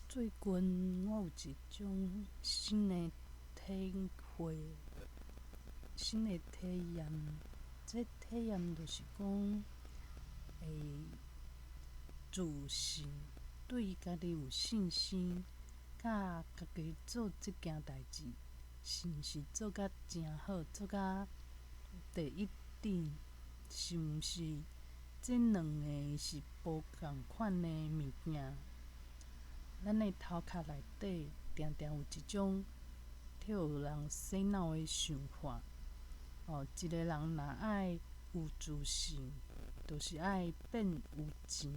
最近我有一种新的体会、新的体验。这体验就是讲，会自信，对家己有信心，甲家己做即件代志，是毋是做甲诚好，做甲第一等，是毋是？这两个是无共款的物件。咱的头壳内底定定有一种互人洗脑的想法。一个人若爱有自信，就是爱变有钱，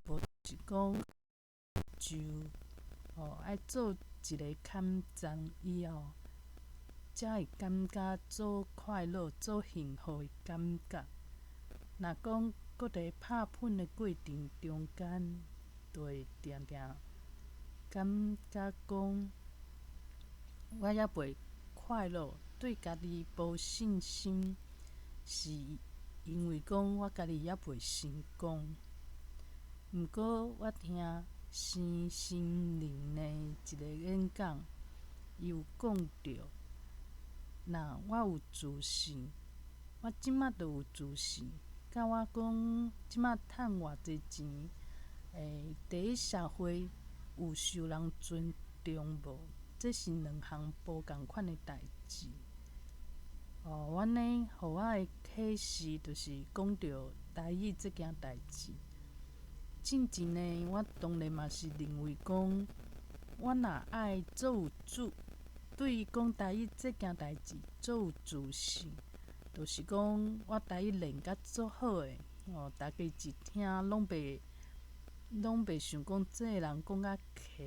无是讲就爱做一个坎站以后，才会感觉做快乐、做幸福的感觉。若讲搁伫拍拼的过程中间，就会定定感觉讲，我还袂快乐，对家己无信心，是因为讲我家己还袂成功。毋过我听生心灵的一个演讲，伊有讲着，若我有自信，我即马就有自信。甲我讲即马趁偌济钱，第一社会有受人尊重无？这是两项无共款的代志。阮呢，互我的启示就是讲着台语这件代志。进前呢，我当然嘛是认为讲，我若爱做有对于讲台语这件代志做有自信。就是讲，我台语练甲足好诶，大家一听拢袂想讲这个人讲甲客，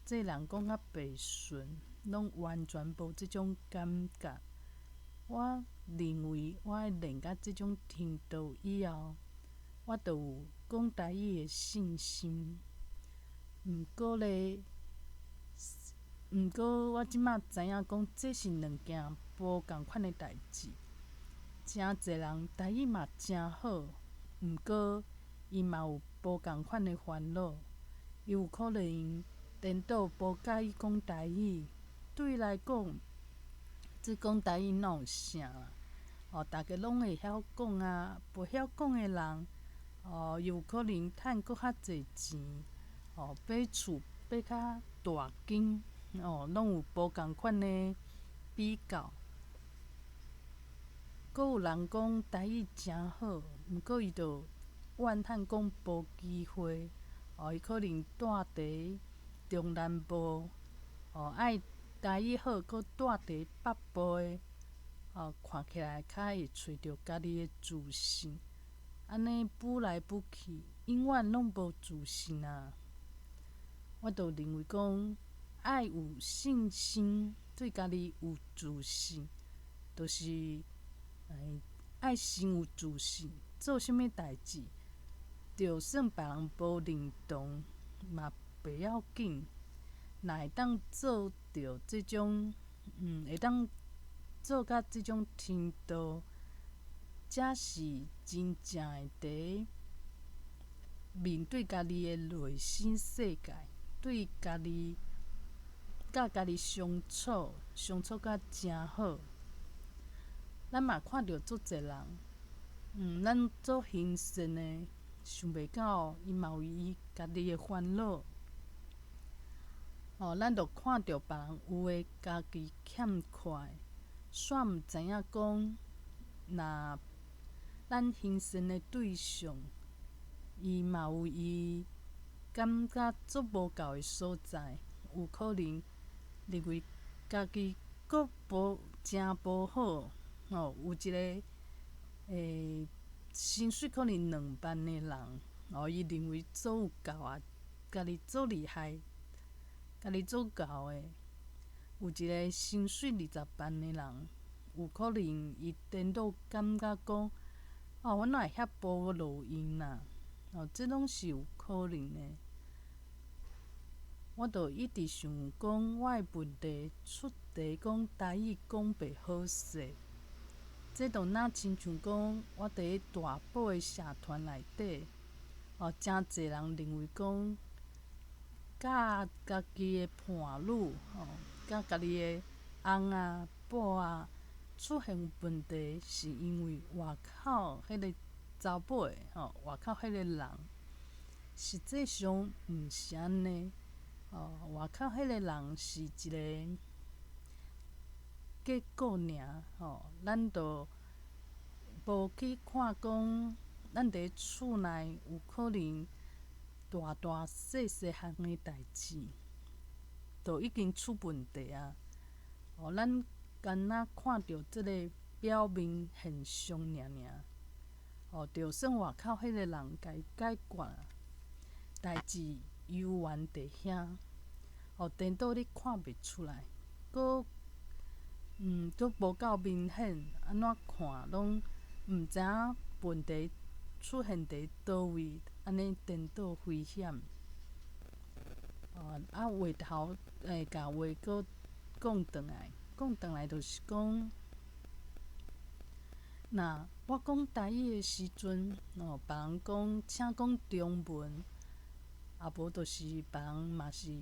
这个人讲甲袂顺，拢完全无即种感觉。我认为我爱练甲即种程度以后，我就有讲台语诶信心。毋过我即马知影讲，这是两件无共款诶代志。诚侪人台语嘛诚好，毋过伊嘛有无共款的烦恼。伊有可能颠倒无介意讲台语，对伊来讲，即讲台语哪有啥啦？大家拢会晓讲啊，袂晓讲的人，又有可能趁搁较侪钱，买厝买较大间，拢有无共款的比较。阁有人讲台语诚好，毋过伊就怨叹讲无机会。伊可能住伫中南部，爱台语好，阁住伫北部的，看起来较会找着家己的自信。安尼补来补去，永远拢无自信啊！我就认为讲，爱有信心，对家己有自信，就是爱先有自信，做啥物代志，就算别人无认同，嘛袂要紧。若会当做着即种，会当做到即种程度，才是真正的伫面对家己的内心世界，对家己甲家己相处甲诚好。咱嘛看着足侪人，咱做行善的，想袂到伊嘛有伊家己的烦恼。咱着看着别人有诶，家己欠缺的，煞毋知影讲，若咱行善的对象，伊嘛有伊感觉足无够的所在，有可能认为家己阁诚无好。有一个薪水可能2万的人，伊认为足有够啊，家己足厉害，家己足够的。有一个薪水20万的人，有可能伊颠倒感觉讲，我哪会遐无路用啦？这拢是有可能的。我就一直想讲，我的问题出伫讲台语讲袂好势。这就若亲像讲，我伫咧大埔的社团内底，诚侪人认为讲，甲家己的伴侣甲家己的翁啊、某啊出现问题，是因为外口迄个查某的外口迄个人，实际上毋是安尼。外口迄个人是一个结果尔，咱着无去看讲，咱伫厝内有可能大大细细项的代志，就已经出问题啊。咱干若看到即个表面现象尔，就算外口迄个人家解决，代志犹原伫遐。颠倒你看袂出来，佫无够明显，安怎看拢毋知影问题出现伫倒位，安尼颠倒危险。话头甲话佫讲转来就是讲，若我讲台语的时阵，别人讲请讲中文，无就是别人嘛是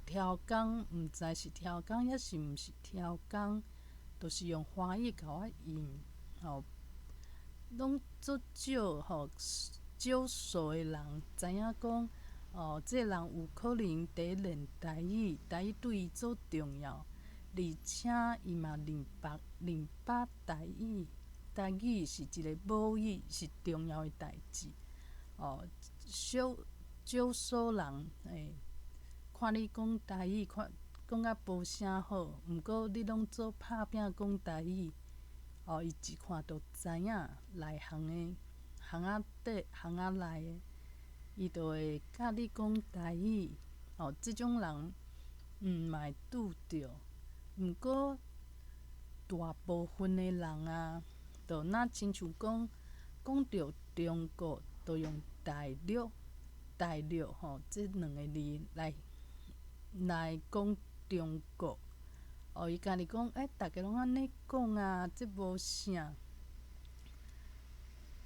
挑工，毋知是挑工抑是毋是挑工，就是用华语甲我应，拢足少数的人知影讲，这个人有可能伫练台语，台语对伊足重要，而且伊嘛明白台语，台语是一个母语，是重要的代志。少数人看你讲台语，讲甲无啥好，毋过你拢做拍拼讲台语，伊一看就知影内行仔底行仔内的，伊就会甲你讲台语。即种人嘛会拄着，毋过大部分的人啊，就若亲像讲到中国，就用大陆即两个字来讲中国。伊家己讲，大家拢安尼讲啊，这无啥。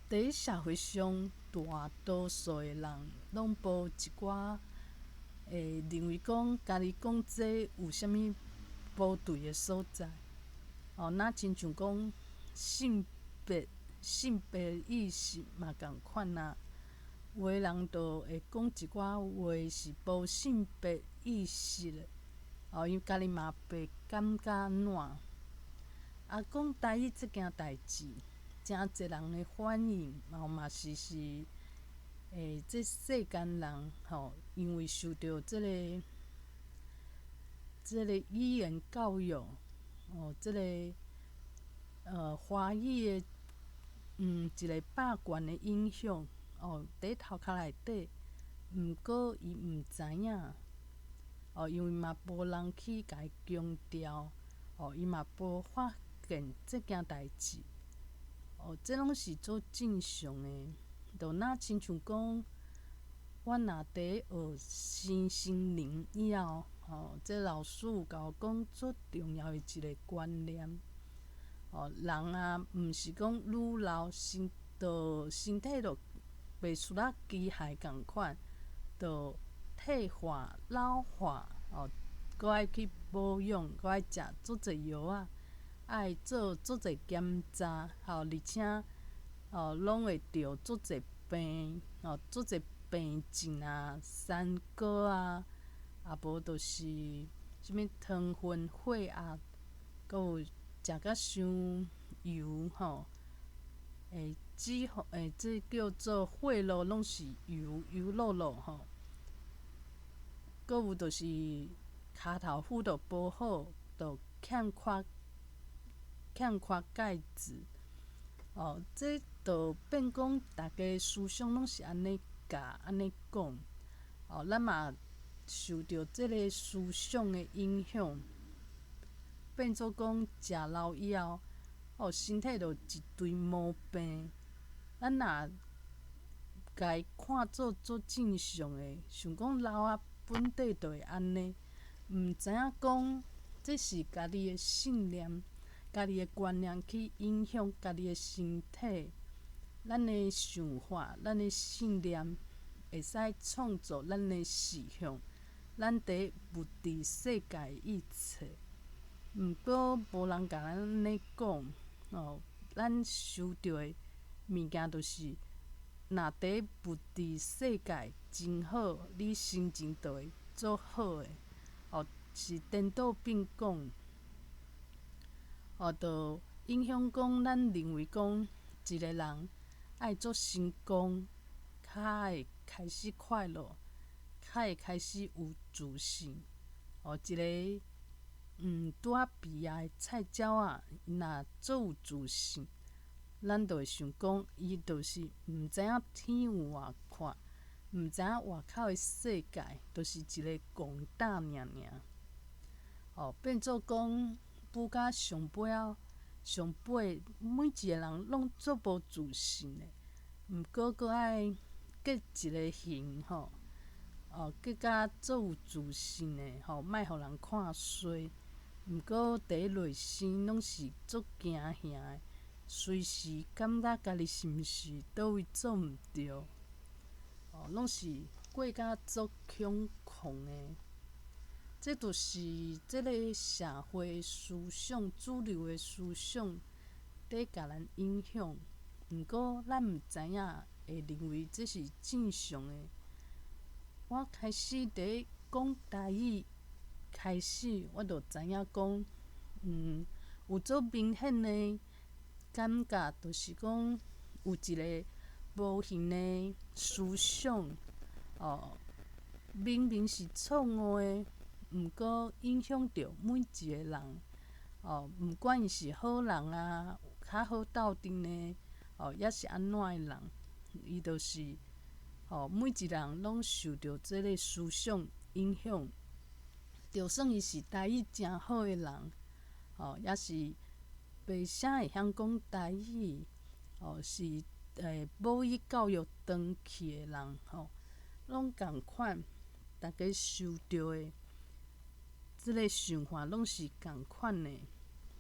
伫社会上，大多数的人拢无一寡会认为讲家己讲这有啥物不对的所在。若亲像讲性别意识嘛共款啊。有的人就会讲一寡话是无性别意识的，因家己嘛袂感觉安怎。讲台语即件代志，真侪人的反应，嘛是这世间人因为受到即个语言教育，即个华语的一个霸权的影响，伫头壳内底，毋过伊毋知影，因为嘛无人去甲伊强调，伊嘛无发现即件代志，这拢是足正常的。就若亲像讲，我若伫学身心灵以后，这老师有甲我讲足重要的一个观念。人啊，毋是讲愈老身体就袂输啊机械共款，就退化、老化，搁爱去保养，搁爱食足侪药啊，爱做足侪检查，而且拢会着足侪病，足侪病症啊、三高啊，无就是啥物糖分、血压，搁有食甲伤油脂肪这叫做血路拢是油漉漉搁有就是骹头肤就无好，就欠缺钙质。这就变讲，大家思想拢是安尼讲。咱嘛受到即个思想的影响，变做讲食老以后，身体就一堆毛病。咱若家己看做足正常的，想讲老啊本底就会安尼，毋知影讲这是家己的信念、家己的观念去影响家己的身体。咱的想法、咱的信念会使创造咱的实相，咱伫物质世界一切。毋过无人甲咱安尼讲，咱收到的物件就是，若伫物质世界真好，你心情就会足好诶。是颠倒变讲，就影响讲，咱认为讲，一个人爱做成功，较会开始快乐，较会开始有自信。一个拄仔毕业的菜鸟仔，若足有自信，咱就会想讲，伊就是毋知影天有偌宽，毋知影外口的世界就是一个广大尔尔。变做讲，舞到上尾啊，上尾每一个人拢足无自信的。毋过阁爱结一个形结甲足有自信的莫互人看衰。毋过伫内心拢是足惊吓的，随时感觉家己是毋是倒位做毋对，拢是过甲足恐慌的。这就是即个社会思想、主流的思想伫甲咱影响。毋过咱毋知影会认为这是正常的。我开始伫讲台语开始，我就知影讲，有足明显的感觉，就是讲有一个无形的思想，明明是错误的。毋过影响着每一个人，毋管伊是好人啊，较好斗阵的，抑是安怎的人，伊就是，每一人拢受着即个思想影响。就算伊是台语诚好的人，抑是袂啥会晓讲台语，是母语教育长去的人，拢共款，大家受着的。即个想法拢是共款的，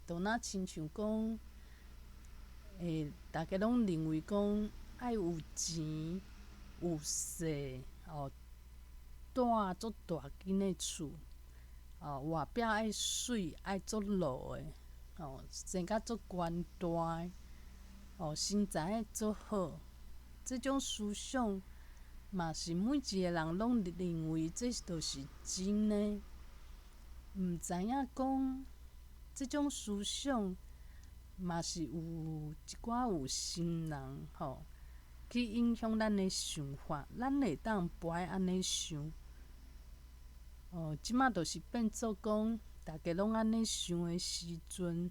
就若亲像讲，大家拢认为讲爱有钱、有势，住足大间的厝，外表爱水、爱足露的，生甲足悬大的，身材爱足好。即种思想嘛是每一个人拢认为这就是真的。毋知影讲，即种思想嘛是有一寡有心人去影响咱的想法，咱会当不爱安尼想。即马就是变做讲，大家拢安尼想的时阵，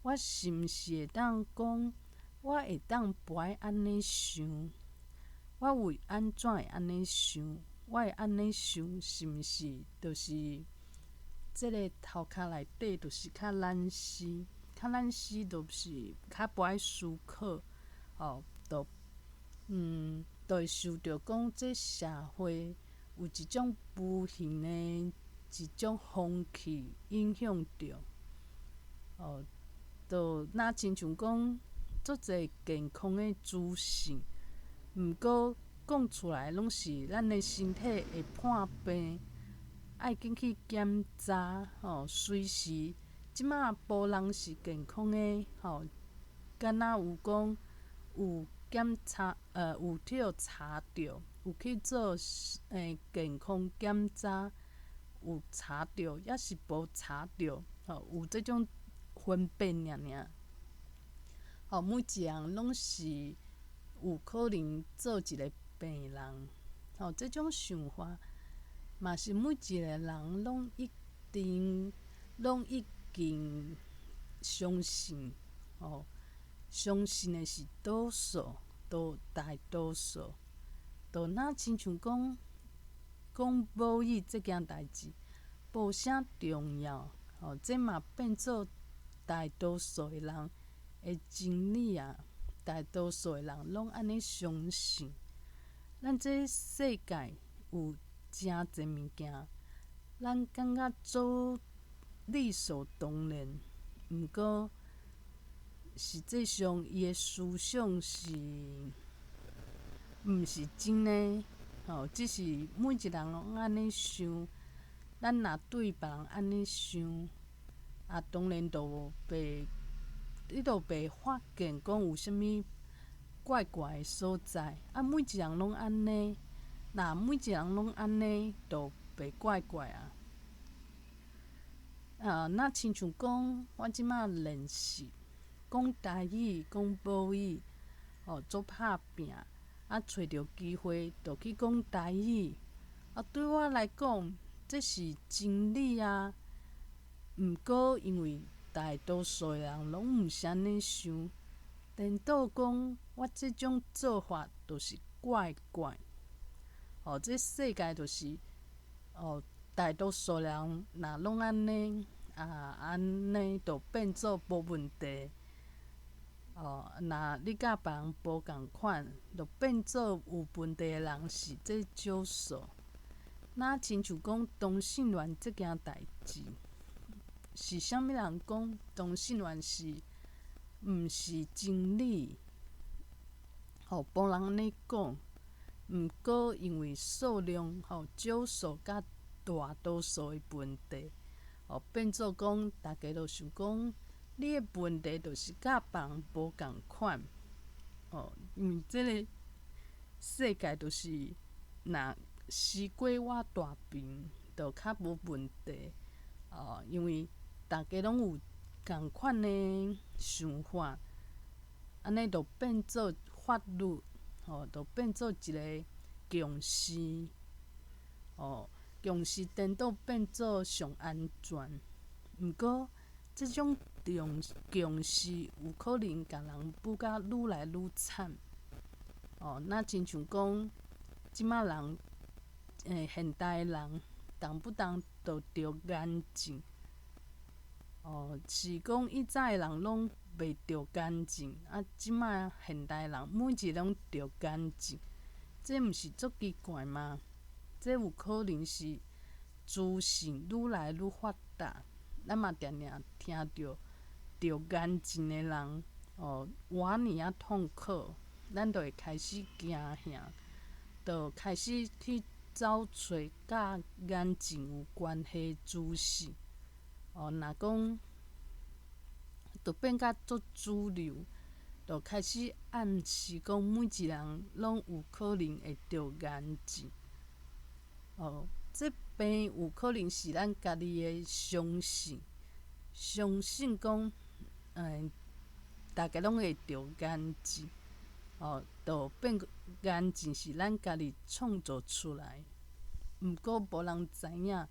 我是毋是会当讲，我会当不爱安尼想？我为安怎会安尼想？我会安尼想，是毋是就是即个头壳内底就是较懒死，较懒死就是较不爱思考，就会受着讲这社会有一种无形的一种风气影响着，就若亲像讲足侪健康的资讯，毋过讲出来拢是咱的身体会破病。爱紧去检查，随时，即马无人是健康的，敢若有讲有检查，有去查着，有去做健康检查，有查着，抑是无查着，有即种分辨尔。每一个人拢是有可能做一个病人，即种想法。嘛是每一个人拢已经相信，相信的是多数，大多数。就若亲像讲母语这件代志，无啥重要，这嘛变做大多数的人的真理啊！大多数的人拢安尼相信，咱这世界有诚侪物件，咱感觉做理所当然，毋过实际上伊的思想是毋是真的？只是每一个人拢安尼想，咱若对别人安尼想，当然就袂，你就袂发现讲有啥物怪怪的所在。每一个人拢安尼，若每一个人拢安尼，就袂怪怪啊。那亲像讲，我即马练习讲台语、讲母语，做拍拼，找着机会就去讲台语。对我来讲，这是真理啊。毋过因为大多数的人拢毋是安尼想，颠倒讲我即种做法就是怪怪。这世界就是，大多数人若拢安尼，安尼就变做无问题。若你甲别人无共款，就变做有问题的人是这少数。那亲像讲同性恋这件代志，是啥物人讲同性恋是毋是真理？无人安尼讲。毋过因为数量少数甲大多数的问题，变做讲大家都想讲，你的问题就是甲别人无共款。因为即个世界就是若西瓜我大边，就较无问题。因为大家拢有共款的想法，安尼就变做法律。就变做一个共识，共识颠倒变做上安全。毋过，即种共识有可能甲人愈甲愈来愈惨。那亲像讲，即马人，现代的人，动不动就着癌症。是讲以前的人拢袂着癌症，即马现代人每一个拢着癌症，这毋是足奇怪吗？这有可能是资讯愈来愈发达，咱嘛定定听着癌症的人，偌尔痛苦，咱就会开始惊吓，就开始去找找甲癌症有关系的资讯。若讲，就变甲足主流，就开始暗示讲每一个人拢有可能会着癌症。这病有可能是咱家己的相信，相信讲，大家拢会着癌症。就变癌症是咱家己创造出来。毋过无人知影。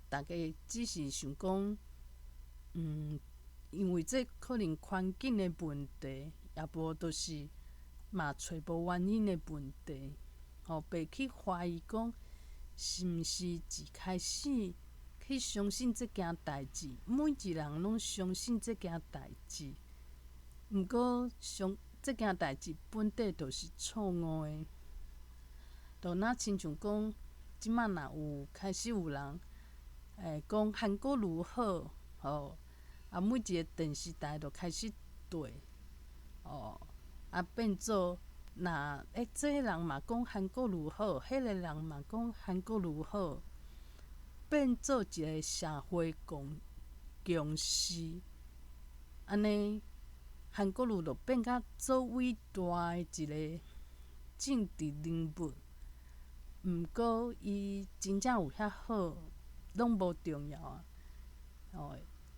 大家只是想讲，因为这可能环境的问题，也无就是嘛找无原因的问题，袂去怀疑讲是毋是一开始去相信这件代志，每一个人拢相信这件代志。毋过这件代志本底就是错误的，就若亲像讲，即马若有开始有人。讲韩国如何？每一个电视台就开始对，变做若这个人嘛讲韩国如何，迄个人嘛讲韩国如何，变做一个社会共识。安尼，韩国瑜就变甲做伟大的一个政治人物。毋过，伊真正有遐好。拢无重要啊！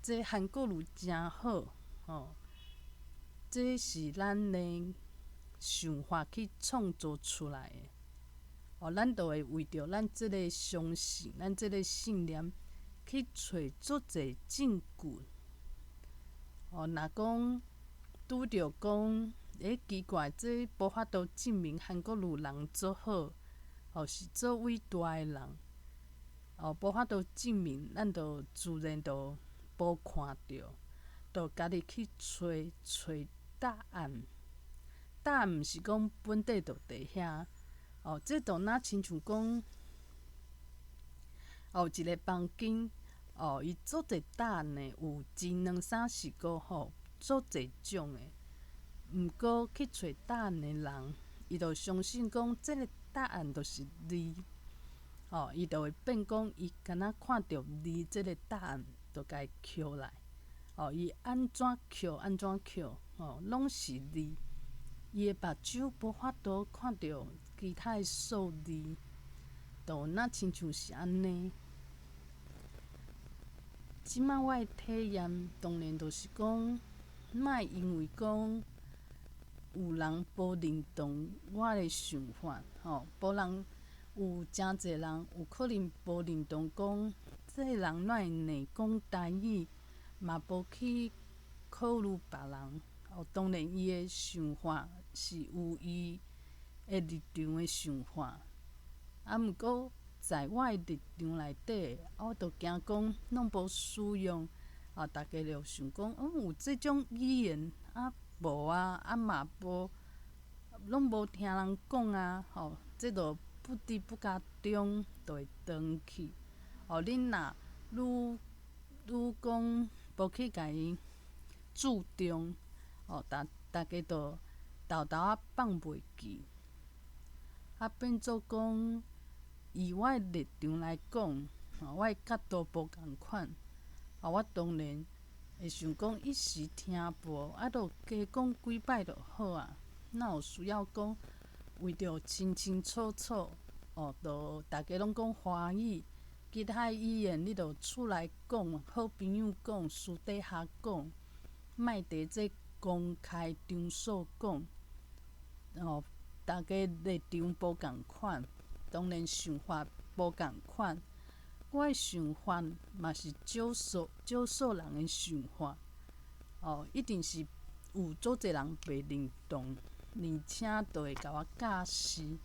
这韩国瑜真好，这是咱的想法去创造出来的。咱就会为着咱这个相信，咱这个信念，去找足侪证据。若讲拄着讲，奇怪，这无法度证明韩国瑜人做好，是做伟大的人。无法度证明，咱就自然就无看到，就家己去找答案。答案毋是讲本底就伫遐。这就若亲像讲，一个房间，伊足侪答案的，有1、2、3、4、5，足侪种的。毋过去找答案的人，伊就相信讲，这个答答案就是字，伊就会变讲，伊敢若看到字即个答案，就甲伊扣来。伊安怎扣安怎扣，拢是字。伊的目睭无法度看到其他的数字，就若亲像是安尼。即摆我的体验，当然就是讲，莫因为讲有人无认同我的想法，无人有诚济人有可能无认同讲，这个人哪会硬讲台语，嘛无去考虑别人。当然伊的想法是有伊的立场的想法，毋过在我的立场内底，我就惊讲拢无使用，大家就想讲，有即种语言无嘛无，拢无听人讲这就不知不觉中就会长去。恁若愈讲无去甲伊注重，大家就偷偷放袂记，变做讲，以我的立场来讲，我的角度无共款，我当然会想讲一时听无，就加讲几摆就好啊。哪有需要讲为着清清楚楚，就大家拢讲华语，其他语言你就出来讲，好朋友讲，私底下讲，莫伫这公开场所讲。大家立场无共款，当然想法无共款。我的想法嘛是少数人的想法，一定是有足侪人袂认同，而且就会甲我教示，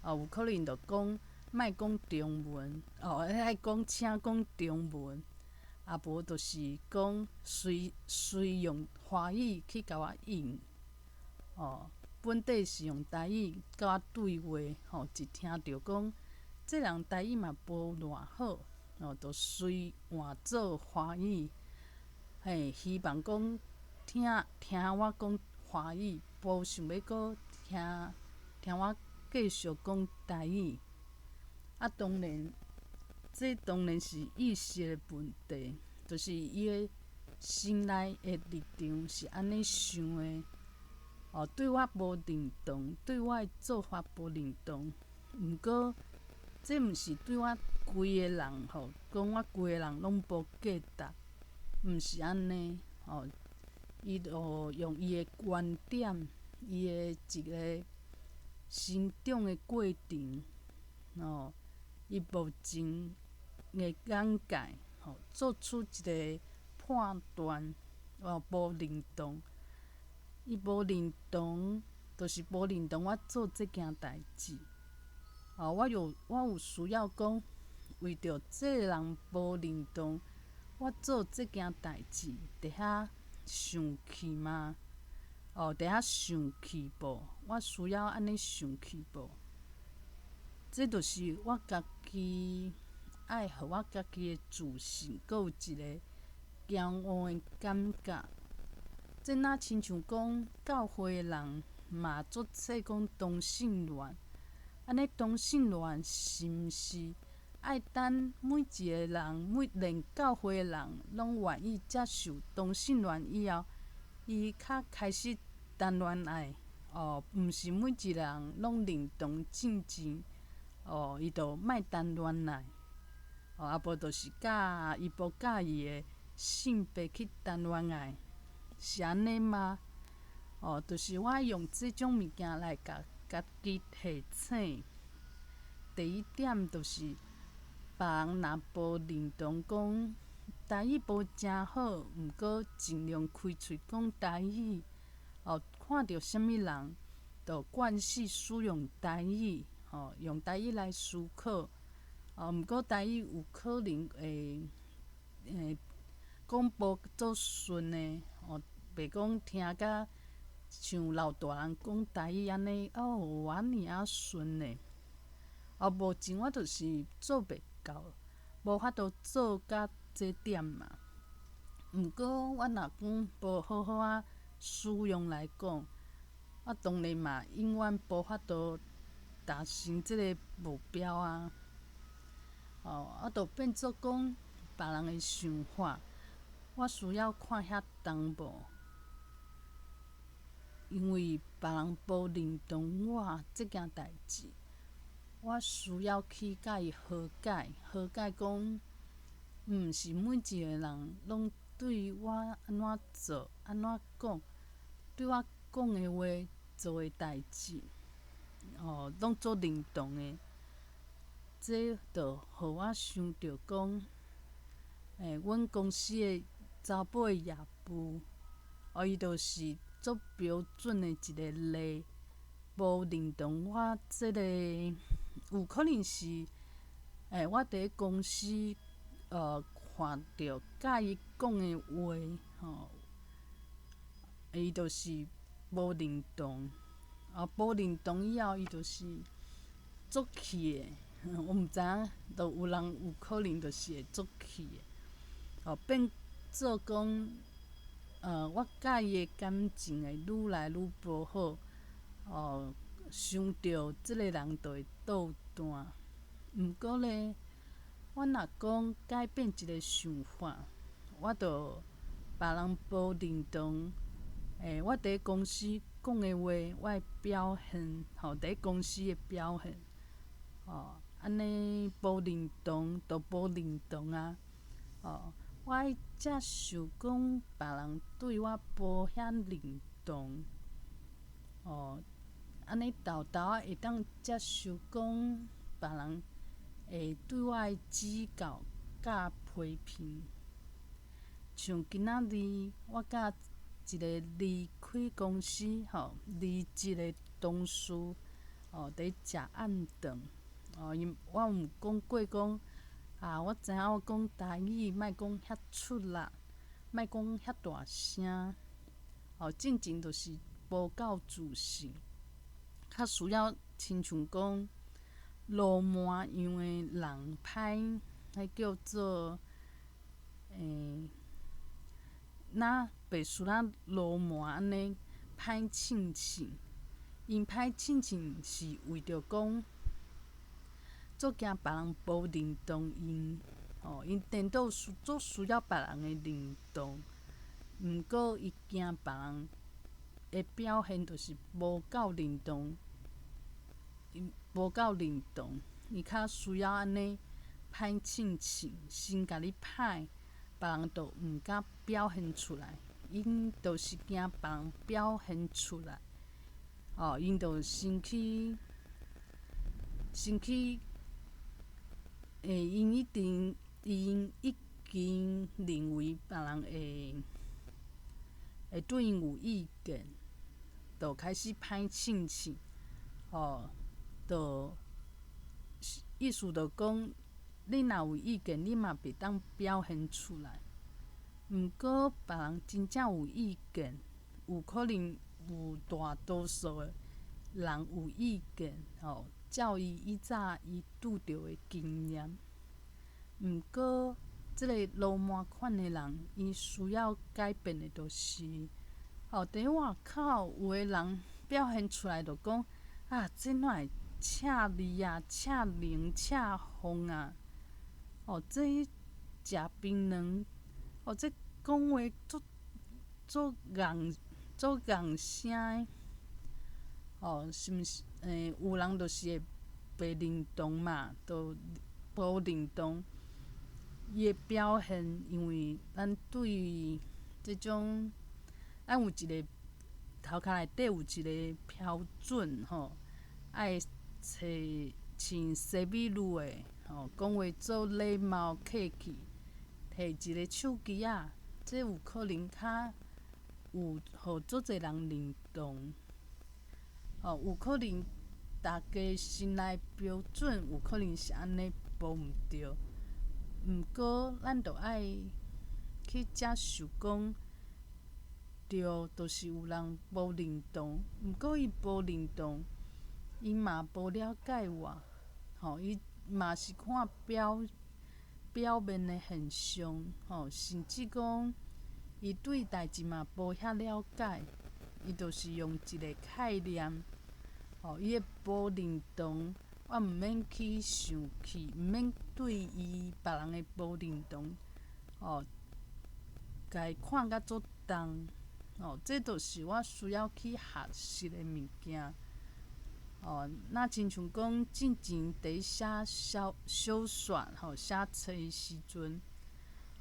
有可能就讲莫讲中文，爱讲请讲中文，无就是讲随用华语去甲我应，本地是用台语甲我对话，一听着讲，这人台语嘛无偌好，就随换做华语，希望讲听我讲华语，无想要搁听我继续讲台语。当然，这当然是意识的问题，就是伊的心内的立场是安尼想的。对我无认同，对我的做法无认同。毋过，这毋是对我规个人讲我规个人拢无价值，毋是安尼。伊就用伊的观点，伊的一个成长的过程，伊目前的眼界，做出一个判断，无认同。伊无认同，就是无认同我做这件代志。我有需要讲，为着这个人无认同我做这件代志，伫遐生气吗？伫遐生气无？我需要安尼生气无？这就是我家己爱互我家己的自信，阁有一个骄傲的感觉。这若亲像讲教会的人嘛，做说讲同性恋，安尼同性恋是毋是爱等每一个人，连教会的人拢愿意接受同性恋以后，伊较开始谈恋爱？毋是每一个人拢认同正经，伊就莫谈恋爱。无就是伊无介意的性别去谈恋爱。是安尼吗？就是我用这种物件来甲家己提醒。第一点就是，别人若无认同讲台语无诚好，毋过尽量开喙讲台语，看到啥物人，就惯势使用台语，用台语来思考。毋过台语有可能会讲无做顺的，袂讲听甲像老大人讲台语安尼，安尼顺的。目前我就是做袂到，无法度做到这点嘛。毋过我若讲无好好使用来讲，我当然嘛永远无法度达成即个目标啊。就变做讲别人的想法，我需要看遐重无？因为别人无认同我即件代志，我需要去甲伊和解。和解讲，毋是每一个人拢对我安怎做、安怎讲，对我讲的话、做的代志，拢做认同的。这就互我想着讲，阮公司的查某的业务，伊就是做标准的一个例，无认同我即个，有可能是，我伫咧公司，看着甲伊讲的话，伊就是无认同，无认同以后，伊就是作气的。我毋知影，就有人有可能就是会作气的，变做讲，我甲伊的感情会愈来愈无好，想着即个人就会倒弹。毋过咧，我若讲改变一个想法，我着别人无认同，我伫咧公司讲的话，我的表现，伫咧公司的表现，安尼无认同就无认同啊。我爱接受讲别人对我无遐认同，安尼豆豆仔会当接受讲别人会对我的指教甲批评。像今仔日我甲一个离开公司，离职的同事，伫食暗顿，我有讲过讲，我知影我讲台语，莫讲遐出力，莫讲遐大声，进前就是无够自信，较需要亲像讲罗马样的人歹，迄叫做若白须仔罗马安尼歹称称。因歹称称是为着讲，做惊别人无认同因，因颠倒做需要别人的认同，毋过伊惊别人的表现就是无够认同，无够认同，伊较需要安尼歹称称，先甲你歹，别人就毋敢表现出来。因就是惊别人表现出来，因就先去，因一经认为别人会对因有意见，就开始歹称称，就意思就讲，你若有意见，你嘛袂当表现出来。毋过别人真正有意见，有可能有大多数的人有意见，照伊早拄着的经验。毋过，即个罗马款的人，伊需要改变的，就是伫外口有的人表现出来，就讲这哪会赤字啊、赤冷、赤风啊？这食槟榔，这讲话做硬声的，是毋是？有人就是会袂认同嘛，就无认同伊的表现，因为咱对于即种，咱有一个头壳内底有一个标准，爱穿西米露的，讲话做礼貌客气，摕一个手机仔，这有可能较有互足侪人认同。有可能大家心内标准有可能是安尼，无毋对。毋过咱着爱去接受讲，对，就是有人无认同。毋过伊无认同，伊嘛无了解我，伊嘛是看表面的现象，甚至讲伊对代志嘛无遐了解，伊就是用一个概念，伊个保龄堂，我毋免去生气，毋免对伊别人个保龄堂，甲伊看甲足重，这著是我需要去学习的物件。那亲像讲进前伫小说写册的时阵，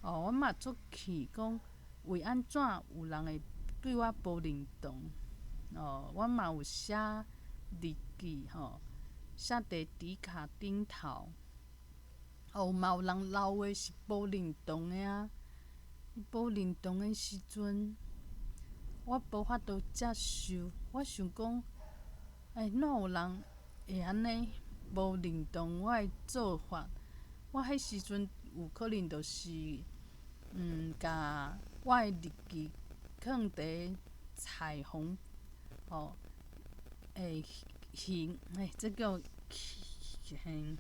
我嘛足气讲，为安怎有人会对我保龄堂？我嘛有写日记写伫纸卡顶头。嘛有人留的是保龄堂的啊。保龄堂的时阵，我无法度接受。我想讲，哪有人会安尼保龄堂我的做法？我迄时阵有可能就是甲我的日记放伫彩虹形这叫形，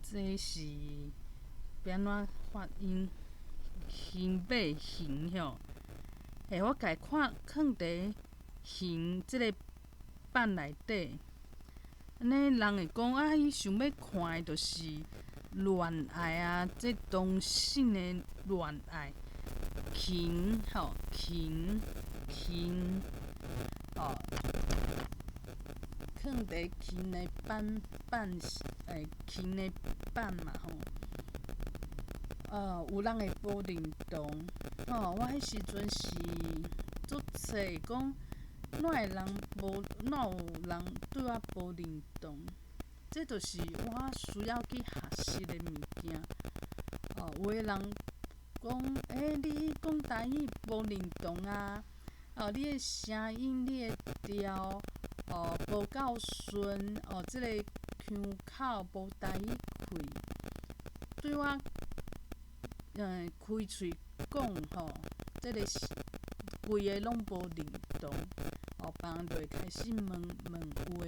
这是要安怎发音？形马形我家放伫形即个板内底，安尼人会讲伊想要看的就是恋爱啊，这同性的恋爱，情情放伫琴的琴的板嘛有人会保龄堂我迄时阵是足册讲，哪有人对我保龄堂？这就是我需要去学习的物件。有个人讲，你讲台语保龄堂啊，你的声音、你的调无够顺，即个腔口无台语开，对我开喙讲即个规个拢保龄堂，别人就会开始问有诶无诶，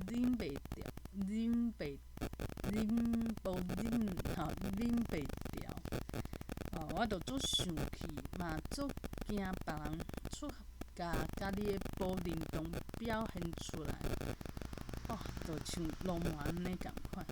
忍袂住，忍袂住，我着足生气，嘛足惊别人家己诶保龄堂表现出来，就像罗马安尼共款。